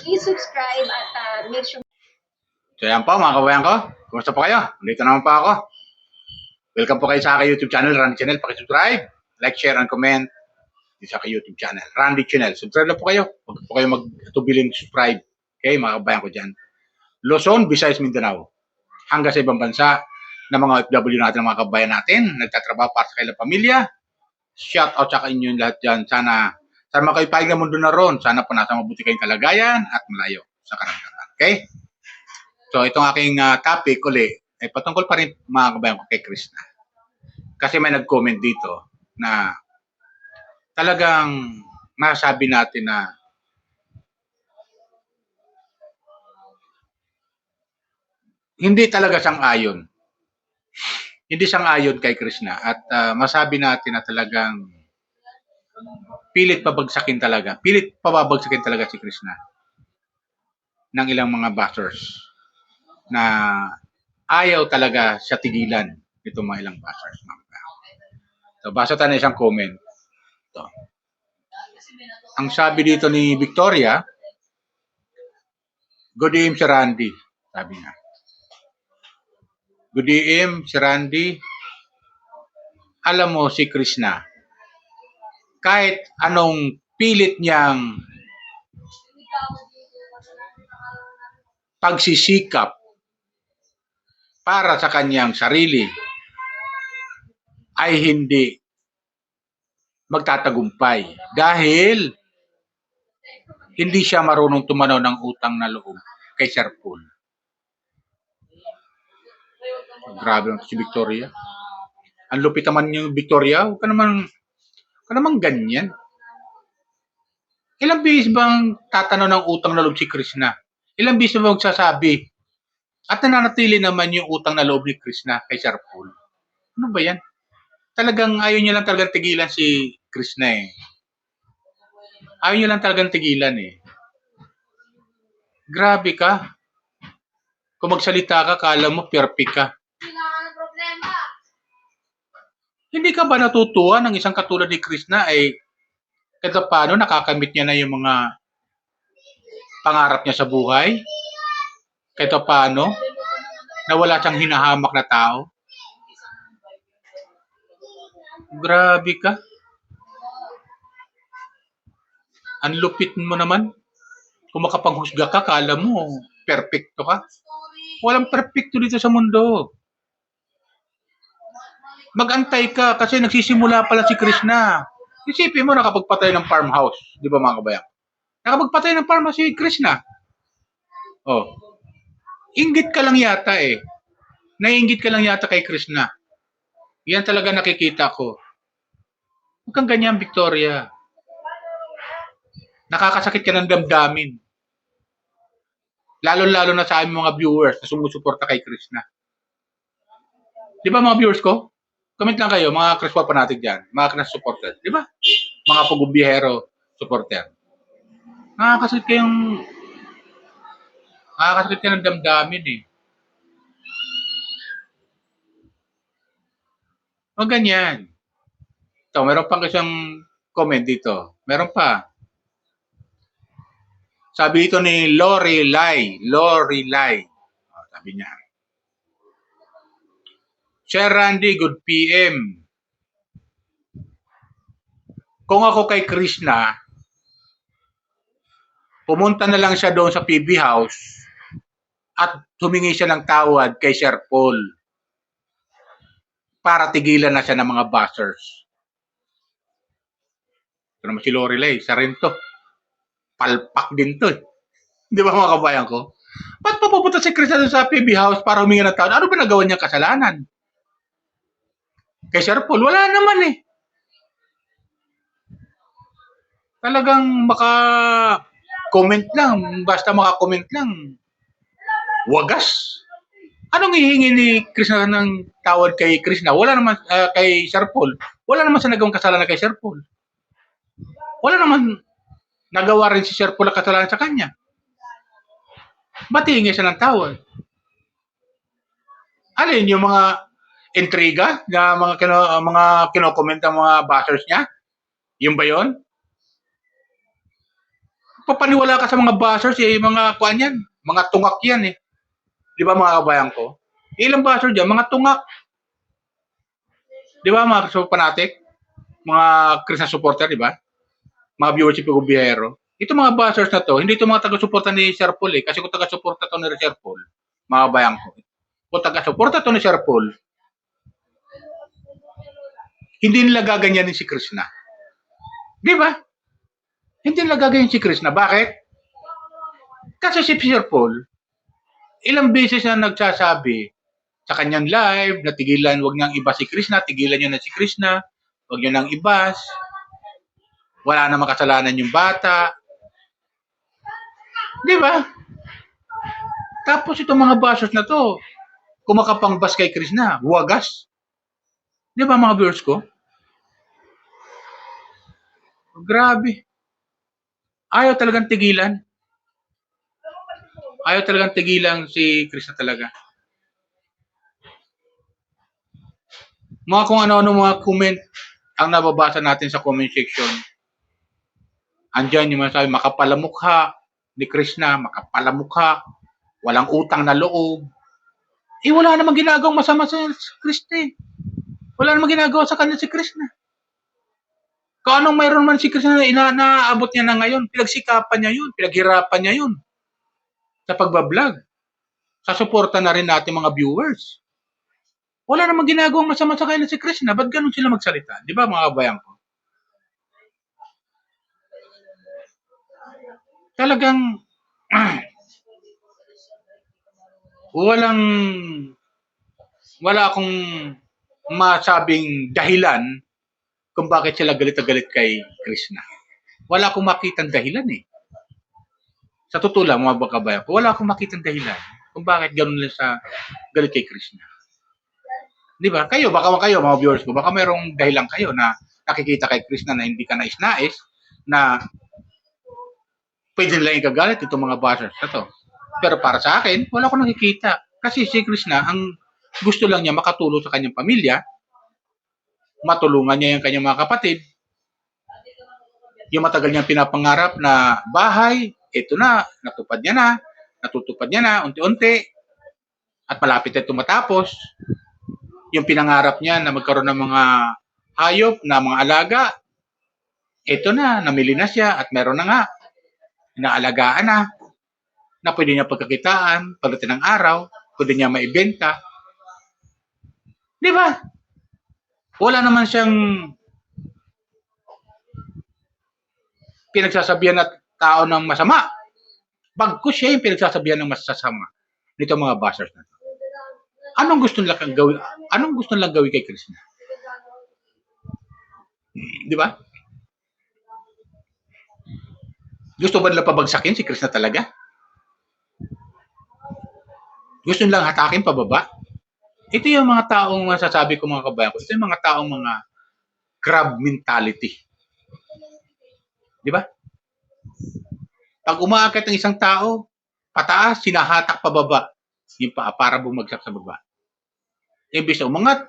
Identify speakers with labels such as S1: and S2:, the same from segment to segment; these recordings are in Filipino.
S1: please subscribe at make sure.
S2: So yan po mga kabayan ko. Kumusta po kayo? Dito naman po ako. Welcome po kayo sa aking YouTube channel, Randy Channel. Pakisubscribe, like, share, and comment dito sa aking YouTube channel, Randy Channel. Subscribe lang po kayo. Huwag po kayo magtubiling subscribe. Okay, mga kabayan ko dyan. Luzon, Visayas, Mindanao. Hanggang sa ibang bansa na mga OFW natin, mga kabayan natin, nagtatrabaho para sa kanilang pamilya. Shout out sa inyo lahat dyan. Sana makaipaig na mundo na ron. Sana po nasa mabuti kayong kalagayan at malayo sa karamdaman. Okay? So, itong aking topic uli ay patungkol pa rin mga kabayan ko kay Krishna. Kasi may nag-comment dito na talagang masasabi natin na hindi talaga sang-ayon. Hindi sang-ayon kay Krishna. At masabi natin na talagang pilit pabagsakin talaga. Pilit pababagsakin talaga si Krishna ng ilang mga bashers na ayaw talaga siya tigilan itong mga ilang bashers. So, basa tayo na isang comment. Ito. Ang sabi dito ni Victoria, good evening, Sir Randy. Sabi niya. Good evening, Sir Randy. Alam mo si Krishna, kahit anong pilit niyang pagsisikap para sa kanyang sarili, ay hindi magtatagumpay dahil hindi siya marunong tumanaw ng utang na loob kay Sir Paul. Grabe naman si Victoria. Ang lupit naman yung Victoria. Huwag ka naman ganyan. Ilang bihis bang tatanaw ng utang na loob si Krishna? Ilang bihis bang magsasabi? At nananatili naman yung utang na loob ni Krishna kay Sir Paul. Ano ba yan? Talagang ayaw niya lang talagang tigilan si Krishna eh. Ayaw niya lang talagang tigilan eh. Grabe ka. Kung magsalita ka, kala mo perfect ka. Hindi ka ba natutuwa ng isang katulad ni Krishna ay kahit paano nakakamit niya na yung mga pangarap niya sa buhay? Kahit paano na wala siyang hinahamak na tao? Grabe ka. Ang lupit mo naman. Kung makapanghusga ka, kala mo perfecto ka. Walang perfecto dito sa mundo. Mag-antay ka kasi nagsisimula pala si Krishna. Isipin mo nakapagpatay ng farmhouse. Di ba mga kabayan? Nakapagpatay ng farmhouse si Krishna. Oh. Inggit ka lang yata eh. Naiinggit ka lang yata kay Krishna. Yan talaga nakikita ko. Huwag kang ganyan, Victoria. Nakakasakit ka ng damdamin. Lalo-lalo na sa aming mga viewers na sumusuporta kay Krishna. Di ba mga viewers ko? Comment lang kayo, mga Krishna fanatic dyan. Mga Krishna supporter. Di ba? Mga Pugubihero supporter. Nakakasakit ka ng damdamin eh. O ganyan. Ito, meron pang isang comment dito. Meron pa. Sabi dito ni Lorelai. Sabi niya. Sir Randy, good PM. Kung ako kay Krishna, pumunta na lang siya doon sa PB House at humingi siya ng tawad kay Sir Paul para tigilan na siya ng mga bashers. Ito naman si Lorelai, isa rin to. Palpak din to. Di ba mga kabayan ko? Ba't papupunta si Krishna doon sa PB House para humingi ng tawad? Ano ba nagawa niyang kasalanan? Kay Sir Paul, wala naman eh. Talagang maka-comment lang. Basta maka-comment lang. Wagas. Anong hihingi ni Krishna ng tawad kay Krishna? Wala naman kay Sir Paul. Wala naman sa nagawang kasalanan kay Sir Paul. Wala naman nagawa rin si Sir Paul ang kasalanan sa kanya. Ba't hihingi siya ng tawad? Alin yung mga intriga na mga kino-comment ng mga bashers niya? Yung ba yun? Papaniwala ka sa mga bashers eh, mga kuan yan, mga tungak yan eh. Di ba mga kabayan ko? Ilang basher dyan, mga tungak. Di ba mga fanatic? Mga Chris na supporter, di ba? Mga viewership ng gobyero. Ito mga bashers na to, hindi ito mga taga-suporta ni Sir Paul eh. Kasi kung taga-suporta to ni Sir Paul, mga kabayan ko, kung taga-suporta to ni Sir Paul, hindi nila gaganyanin si Krishna. Di ba? Hindi nila gaganyanin si Krishna. Bakit? Kasi si Sir Paul, ilang beses na nagsasabi sa kanyang live na tigilan, wag niyang iba si Krishna, tigilan niyo na si Krishna, wag niyo nang ibas, wala na makasalanan yung bata. Di ba? Tapos itong mga bashers na to, kumakapangbas kay Krishna, wagas. Di ba mga viewers ko? Grabe. Ayaw talagang tigilan. Ayaw talagang tigilan si Krishna talaga. Mga kung ano-ano mga comment ang nababasa natin sa comment section. Andyan yung mga sabi, makapalamukha ni Krishna, makapalamukha, walang utang na loob. Eh wala namang ginagawang masama sa Krishna. Wala namang ginagawa sa kanya si Krishna. Kung anong mayroon man si Krishna na naabot niya na ngayon, pinagsikapan niya yun, pinaghirapan niya yun sa pagbablog. Sa suporta na rin natin mga viewers. Wala namang ginagawang masama sa kanya si Krishna. Ba't ganun sila magsalita? Di ba mga kabayan ko? Talagang wala akong masabing dahilan kung bakit sila galit na galit kay Krishna. Wala akong makitang dahilan eh. Sa totoo lang, mga kabayan ko, wala akong makitang dahilan kung bakit gano'n lang sa galit kay Krishna. Di ba? Kayo, baka kayo, mga viewers ko, baka mayroong dahilan kayo na nakikita kay Krishna na hindi ka nais-nais, na pwede lang ikagalit itong mga bashers na to. Pero para sa akin, wala akong nakikita. Kasi si Krishna, ang gusto lang niya makatulong sa kanyang pamilya, matulungan niya yung kanyang mga kapatid, yung matagal niyang pinapangarap na bahay, ito na, natupad niya na, unti-unti, at malapit na tumatapos. Yung pinangarap niya na magkaroon ng mga hayop na mga alaga, ito na, namili na siya, at meron na nga, inaalagaan na pwede niya pagkakitaan, pagdating ng araw, pwede niya maibenta. Di ba? Wala naman siyang pinagsasabihan at tao ng masama. Bagkus siya yung pinagsasabihan ng masasama nito mga bashers na. Anong gusto nilang gawin? Anong gusto nilang gawin kay Krishna? Di ba? Gusto ba nila pabagsakin si Krishna talaga? Gusto nilang hatakin pababa? Ito yung mga taong masasabi ko mga kabayan ko. Ito yung mga taong mga crab mentality. Di ba? Pag umaakit ng isang tao, pataas, sinahatak pababa. Yung paa para bumagsak sa baba. Imbis na umangat,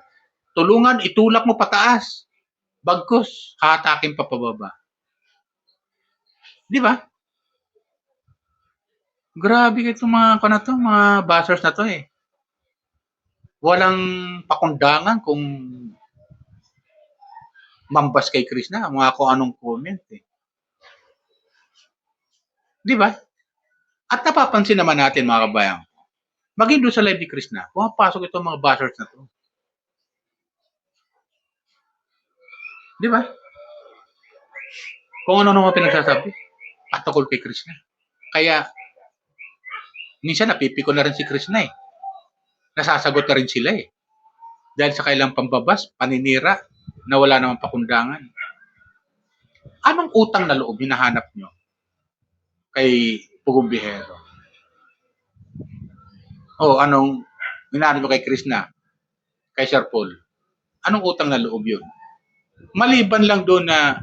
S2: tulungan, itulak mo pataas. Bagkus, hatakin pa pababa. Di ba? Grabe itong mga bashers na to eh. Walang pakundangan kung mambas kay Krishna, mga kung anong comment eh. Di ba? At napapansin naman natin mga kabayan, maging doon sa live ni Krishna, pumapasok itong mga bashers na to. Di ba? Kung ano naman pinagsasabi, patungkol kay Krishna. Kaya, minsan napipiko na rin si Krishna eh. Nasasagot na rin sila eh. Dahil sa kailang pambabas, paninira, na wala namang pakundangan. Anong utang na loob hinahanap nyo kay Pugong Bihero? O anong hinahanap nyo kay Krishna? Kay Sir Paul? Anong utang na loob yun? Maliban lang doon na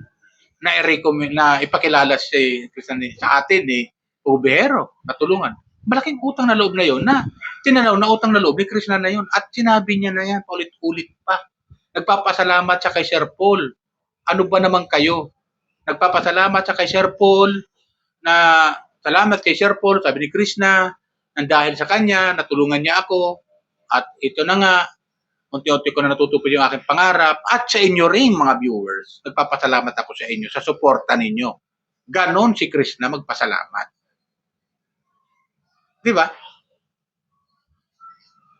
S2: i-recommend, na ipakilala si Krishna sa atin Pugong Bihero, natulungan. Malaking utang na loob na yun na tinanaw na utang na loob ni Krishna na yun at sinabi niya na yan paulit-ulit pa. Nagpapasalamat siya kay Sir Paul. Ano ba naman kayo? Nagpapasalamat siya kay Sir Paul na salamat kay Sir Paul, sabi ni Krishna, nang dahil sa kanya, natulungan niya ako, at ito na nga, unti-unti ko na natutupad yung aking pangarap, at sa inyo rin mga viewers, nagpapasalamat ako sa inyo, sa suporta ninyo. Ganon si Krishna magpasalamat. Di ba?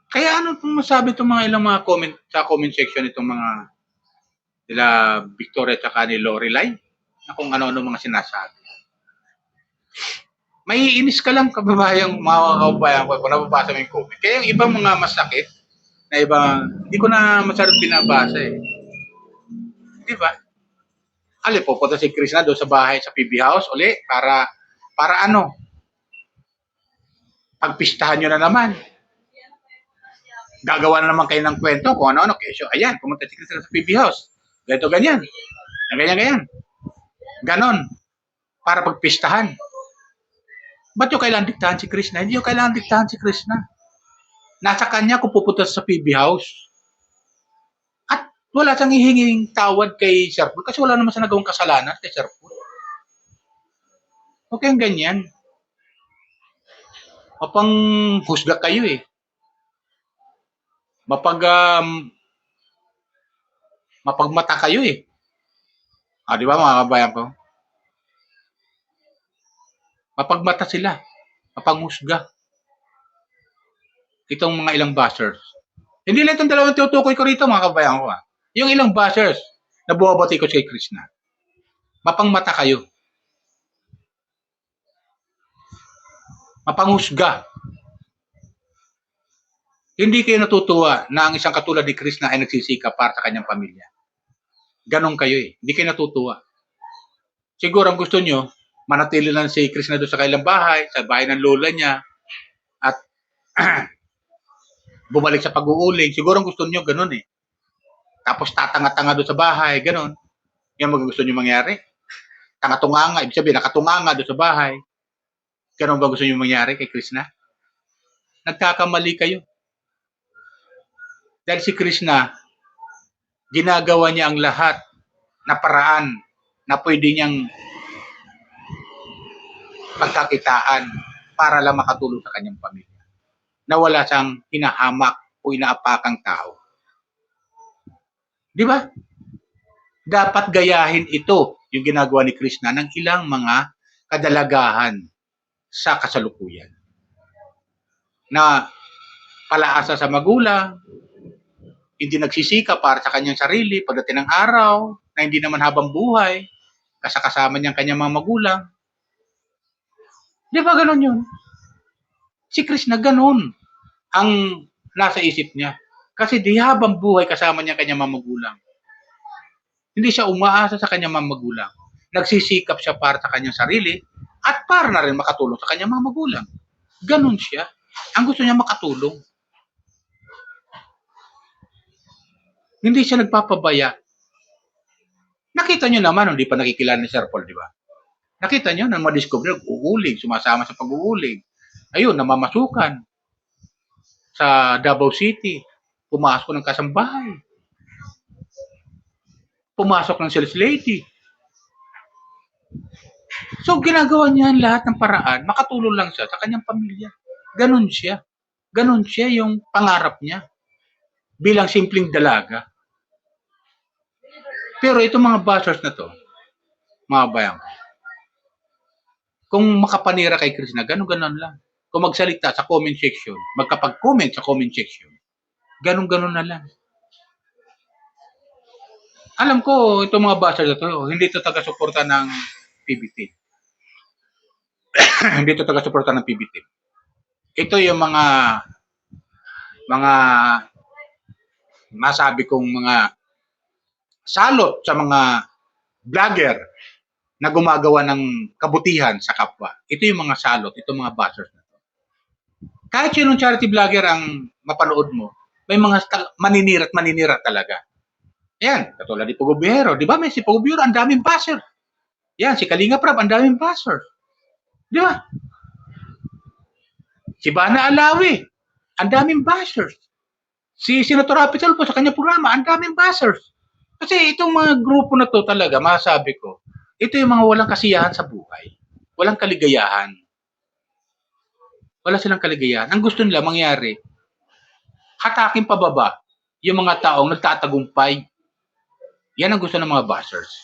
S2: Kaya ano pong masabi itong mga ilang mga comment sa comment section itong mga nila Victoria at saka ni Lorelai na kung ano-ano mga sinasabi. May inis ka lang kababayang mga kababayan ko kung nababasa mo yung comment. Kaya yung ibang mga masakit na ibang hindi ko na masyadong binabasa eh. Di ba? Ali, pupunta si Chris na doon sa bahay sa PB House uli para ano? Pagpistahan nyo na naman. Gagawa na naman kayo ng kwento kung ano-ano. Kesyo, ayan, pumunta si Chris na sa PB House. Ganito, ganyan. Ganyan. Ganon. Para pagpistahan. Ba't yung kailangan diktahan si Krishna? Hindi yung kailangan diktahan si Krishna. Nasa kanya kung pupunta sa PB House. At wala siyang hihinging tawad kay Sir Paul kasi wala naman siya nagawang kasalanan kay Sir Paul. Okay ang ganyan. Mapang husga kayo eh. Mapagmata kayo eh. Di ba mga kabayan ko? Mapagmata sila. Mapanghusga. Itong mga ilang bashers. Hindi lang itong dalawang tinutukoy ko rito mga kabayan ko. Yung ilang bashers na buwabati ko kay Krishna. Mapangmata kayo. Mapanghusga. Hindi kayo natutuwa na ang isang katulad ni Krishna ay nagsisikap para sa kanyang pamilya. Ganon kayo eh. Hindi kayo natutuwa. Siguro ang gusto nyo, manatili lang si Krishna doon sa kailang bahay, sa bahay ng lola niya, at bumalik sa pag-uuling. Siguro ang gusto nyo, ganon eh. Tapos tatanga-tanga doon sa bahay, ganon. Yan ang gusto nyo mangyari. Tangatunganga, ibig sabihin, nakatunganga doon sa bahay. Ganon ba gusto nyo mangyari kay Krishna? Nagkakamali kayo. Dahil si Krishna, ginagawa niya ang lahat na paraan na pwede niyang pagkakitaan para lang makatulong sa kanyang pamilya. Na wala siyang hinahamak o inaapakang tao. Di ba? Dapat gayahin ito yung ginagawa ni Krishna ng ilang mga kadalagahan sa kasalukuyan. Na palaasa sa magulang, hindi nagsisika para sa kanyang sarili pagdating ng araw, na hindi naman habang buhay, kasama niyang kanyang mga magulang. Di ba ganun yun? Si Krishna ganun ang nasa isip niya. Kasi di habang buhay kasama niya kanyang mga magulang. Hindi siya umaasa sa kanyang mga magulang. Nagsisikap siya para sa kanyang sarili at para na rin makatulong sa kanyang mga magulang. Ganun siya. Ang gusto niya makatulong. Hindi siya nagpapabaya. Nakita nyo naman, hindi pa nakikilala ni Sir Paul, di ba? Nakita nyo na madiscover, uuling, sumasama sa pag-uuling. Ayun, namamasukan sa Davao City. Pumasok ng kasambahay. Pumasok ng sales lady. So, ginagawa niya lahat ng paraan, makatulong lang siya sa kanyang pamilya. Ganon siya. Ganon siya yung pangarap niya. Bilang simpleng dalaga. Pero itong mga bashers na to, mga bayan, kung makapanira kay Krishna, ganon-ganon lang. Kung magsalita sa comment section, magkapag-comment sa comment section, ganon-ganon na lang. Alam ko, itong mga bashers na to, hindi ito taga-suporta ng PBT. Hindi ito taga-suporta ng PBT. Ito yung mga masabi kong mga salot sa mga vlogger na gumagawa ng kabutihan sa kapwa. Ito yung mga salot, ito mga bashers na to. Kahit sinong charity vlogger ang mapanood mo, may mga maninirat talaga. Yan, katulad ni Pugobiyero. Di ba may si Pugobiyero, ang daming basher. Yan, si Kalinga Prab, ang daming basher. Di ba? Si Bana Alawi, ang daming bashers. Si Senator Rapi Tulfo sa kanyang programa, ang daming bashers. Kasi itong mga grupo na to talaga, masasabi ko, ito yung mga walang kasiyahan sa buhay. walang kaligayahan. Wala silang kaligayahan. Ang gusto nila mangyari, hatakin pababa yung mga taong nagtatagumpay. Yan ang gusto ng mga bashers.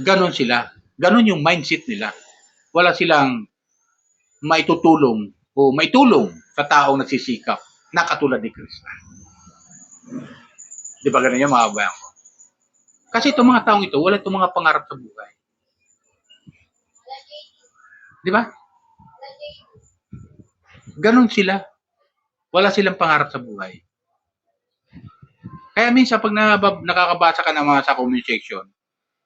S2: Ganon sila. Ganon yung mindset nila. Wala silang maitutulong o maitulong sa taong nagsisikap na katulad ni Krishna. Di ba ganun yung mga kabayan ko? Kasi itong mga taong ito, wala itong mga pangarap sa buhay. Di ba? Ganon sila. Wala silang pangarap sa buhay. Kaya minsan pag nakakabasa ka ng mga sa comment section,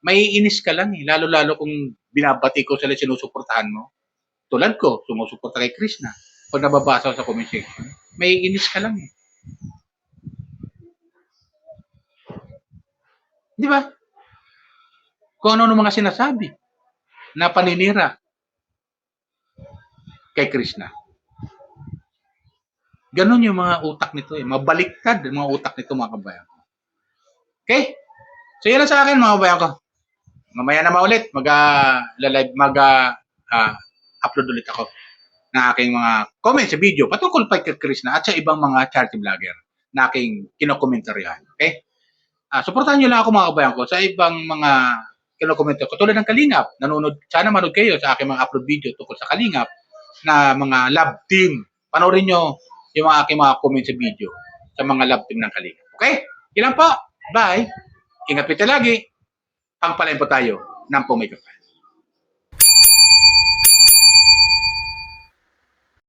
S2: may inis ka lang eh. Lalo-lalo kung binabati ko sila, sinusuportahan mo. Tulad ko, sumusuporta kay Krishna. Pag nababasa ko sa comment section, may inis ka lang eh. Di ba? Kung ano mga sinasabi na paninira kay Krishna. Ganon yung mga utak nito eh. Mabaliktad yung mga utak nito mga kabayan ko. Okay? So yun lang sa akin mga kabayan ko. Mamaya naman ulit upload ulit ako ng aking mga comments sa video patungkol kay Krishna at sa ibang mga charity vlogger na aking kinokomentaryahan. Okay? Suportahan nyo lang ako mga kabayan ko sa ibang mga kinokomentar ko. Tulad ng Kalingap. Sana manood kayo sa aking mga upload video tungkol sa Kalingap na mga love team. Panoorin nyo yung mga aking mga comments sa video sa mga love team ng Kalingap. Okay? Ilan po? Bye! Ingat po lagi. Pangpalain po tayo ng pumikapal.